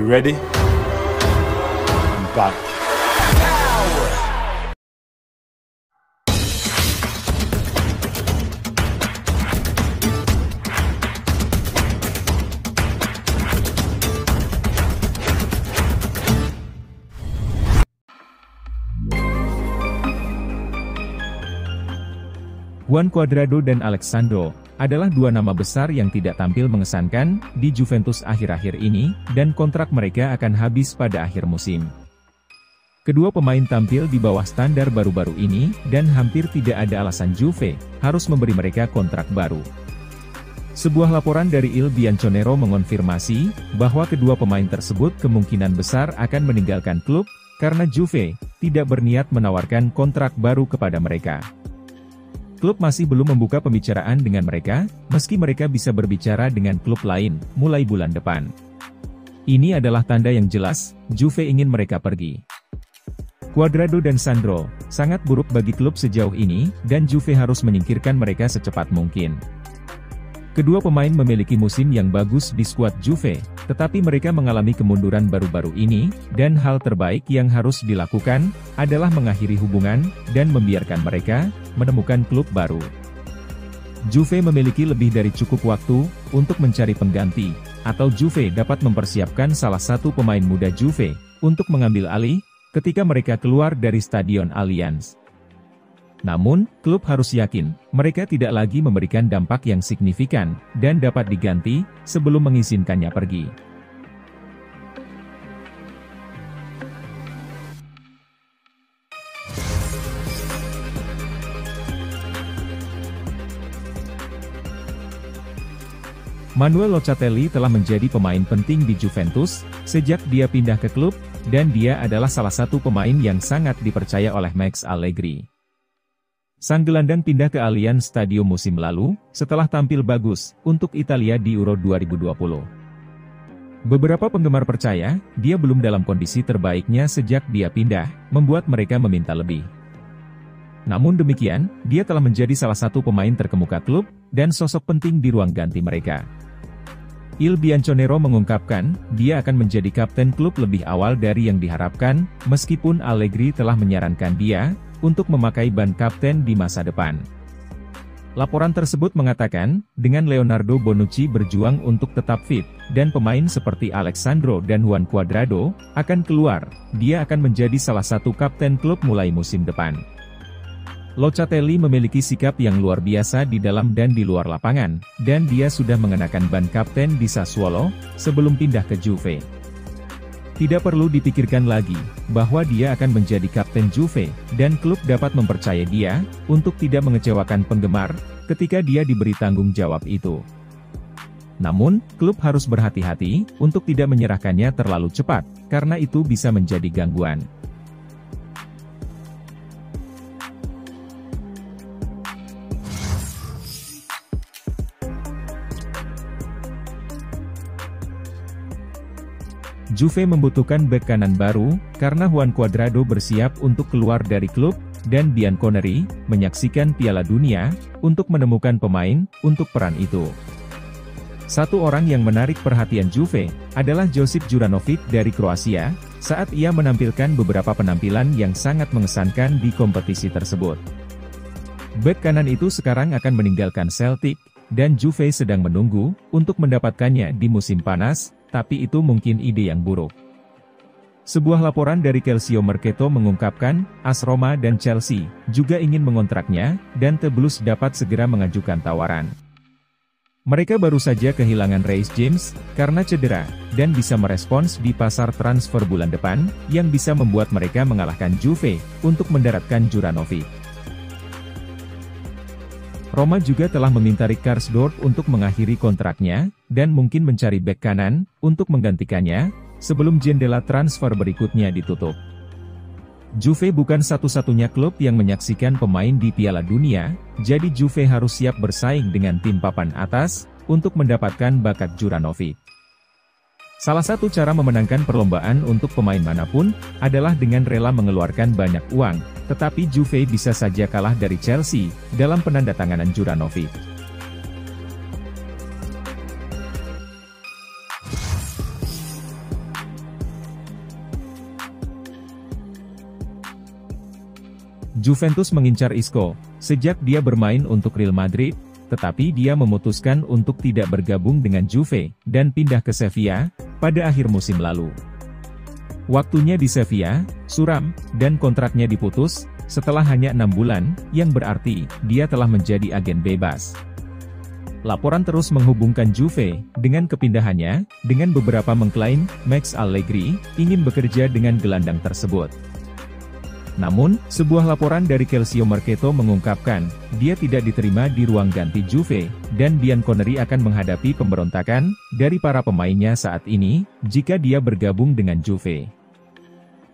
you ready? I'm back. Juan Cuadrado dan Alex Sandro adalah dua nama besar yang tidak tampil mengesankan di Juventus akhir-akhir ini, dan kontrak mereka akan habis pada akhir musim. Kedua pemain tampil di bawah standar baru-baru ini, dan hampir tidak ada alasan Juve harus memberi mereka kontrak baru. Sebuah laporan dari Il Bianconero mengonfirmasi bahwa kedua pemain tersebut kemungkinan besar akan meninggalkan klub, karena Juve tidak berniat menawarkan kontrak baru kepada mereka. Klub masih belum membuka pembicaraan dengan mereka, meski mereka bisa berbicara dengan klub lain mulai bulan depan. Ini adalah tanda yang jelas, Juve ingin mereka pergi. Cuadrado dan Sandro sangat buruk bagi klub sejauh ini, dan Juve harus menyingkirkan mereka secepat mungkin. Kedua pemain memiliki musim yang bagus di skuad Juve, tetapi mereka mengalami kemunduran baru-baru ini, dan hal terbaik yang harus dilakukan adalah mengakhiri hubungan dan membiarkan mereka menemukan klub baru. Juve memiliki lebih dari cukup waktu untuk mencari pengganti, atau Juve dapat mempersiapkan salah satu pemain muda Juve untuk mengambil alih ketika mereka keluar dari Stadion Allianz. Namun, klub harus yakin mereka tidak lagi memberikan dampak yang signifikan dan dapat diganti sebelum mengizinkannya pergi. Manuel Locatelli telah menjadi pemain penting di Juventus sejak dia pindah ke klub, dan dia adalah salah satu pemain yang sangat dipercaya oleh Max Allegri. Sang gelandang pindah ke Allianz Stadium musim lalu, setelah tampil bagus untuk Italia di Euro 2020. Beberapa penggemar percaya, dia belum dalam kondisi terbaiknya sejak dia pindah, membuat mereka meminta lebih. Namun demikian, dia telah menjadi salah satu pemain terkemuka klub, dan sosok penting di ruang ganti mereka. Il Bianconero mengungkapkan, dia akan menjadi kapten klub lebih awal dari yang diharapkan, meskipun Allegri telah menyarankan dia untuk memakai ban kapten di masa depan. Laporan tersebut mengatakan, dengan Leonardo Bonucci berjuang untuk tetap fit, dan pemain seperti Alex Sandro dan Juan Cuadrado akan keluar, dia akan menjadi salah satu kapten klub mulai musim depan. Locatelli memiliki sikap yang luar biasa di dalam dan di luar lapangan, dan dia sudah mengenakan ban kapten di Sassuolo sebelum pindah ke Juve. Tidak perlu dipikirkan lagi bahwa dia akan menjadi kapten Juve, dan klub dapat mempercayai dia untuk tidak mengecewakan penggemar ketika dia diberi tanggung jawab itu. Namun, klub harus berhati-hati untuk tidak menyerahkannya terlalu cepat, karena itu bisa menjadi gangguan. Juve membutuhkan bek kanan baru, karena Juan Cuadrado bersiap untuk keluar dari klub, dan Bianconeri menyaksikan Piala Dunia untuk menemukan pemain untuk peran itu. Satu orang yang menarik perhatian Juve adalah Josip Juranovic dari Kroasia, saat ia menampilkan beberapa penampilan yang sangat mengesankan di kompetisi tersebut. Bek kanan itu sekarang akan meninggalkan Celtic, dan Juve sedang menunggu untuk mendapatkannya di musim panas, tapi itu mungkin ide yang buruk. Sebuah laporan dari Calcio Mercato mengungkapkan, AS Roma dan Chelsea juga ingin mengontraknya, dan The Blues dapat segera mengajukan tawaran. Mereka baru saja kehilangan Reece James karena cedera, dan bisa merespons di pasar transfer bulan depan, yang bisa membuat mereka mengalahkan Juve untuk mendaratkan Juranovic. Roma juga telah meminta Rick Karsdorp untuk mengakhiri kontraknya, dan mungkin mencari bek kanan untuk menggantikannya sebelum jendela transfer berikutnya ditutup. Juve bukan satu-satunya klub yang menyaksikan pemain di Piala Dunia, jadi Juve harus siap bersaing dengan tim papan atas untuk mendapatkan bakat Juranovic. Salah satu cara memenangkan perlombaan untuk pemain manapun adalah dengan rela mengeluarkan banyak uang, tetapi Juve bisa saja kalah dari Chelsea dalam penandatanganan Juranovic. Juventus mengincar Isco sejak dia bermain untuk Real Madrid, tetapi dia memutuskan untuk tidak bergabung dengan Juve dan pindah ke Sevilla pada akhir musim lalu. Waktunya di Sevilla suram dan kontraknya diputus setelah hanya 6 bulan, yang berarti dia telah menjadi agen bebas. Laporan terus menghubungkan Juve dengan kepindahannya, dengan beberapa mengklaim Max Allegri ingin bekerja dengan gelandang tersebut. Namun, sebuah laporan dari Calcio Mercato mengungkapkan, dia tidak diterima di ruang ganti Juve, dan Bianconeri akan menghadapi pemberontakan dari para pemainnya saat ini, jika dia bergabung dengan Juve.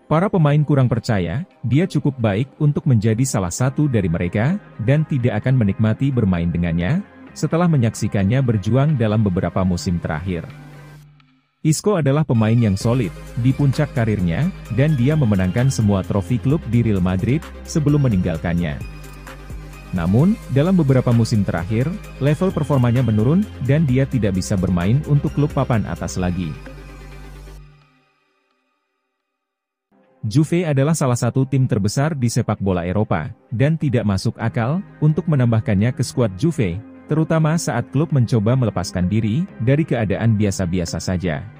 Para pemain kurang percaya, dia cukup baik untuk menjadi salah satu dari mereka, dan tidak akan menikmati bermain dengannya, setelah menyaksikannya berjuang dalam beberapa musim terakhir. Isco adalah pemain yang solid di puncak karirnya, dan dia memenangkan semua trofi klub di Real Madrid sebelum meninggalkannya. Namun, dalam beberapa musim terakhir, level performanya menurun, dan dia tidak bisa bermain untuk klub papan atas lagi. Juve adalah salah satu tim terbesar di sepak bola Eropa, dan tidak masuk akal untuk menambahkannya ke skuad Juve, terutama saat klub mencoba melepaskan diri dari keadaan biasa-biasa saja.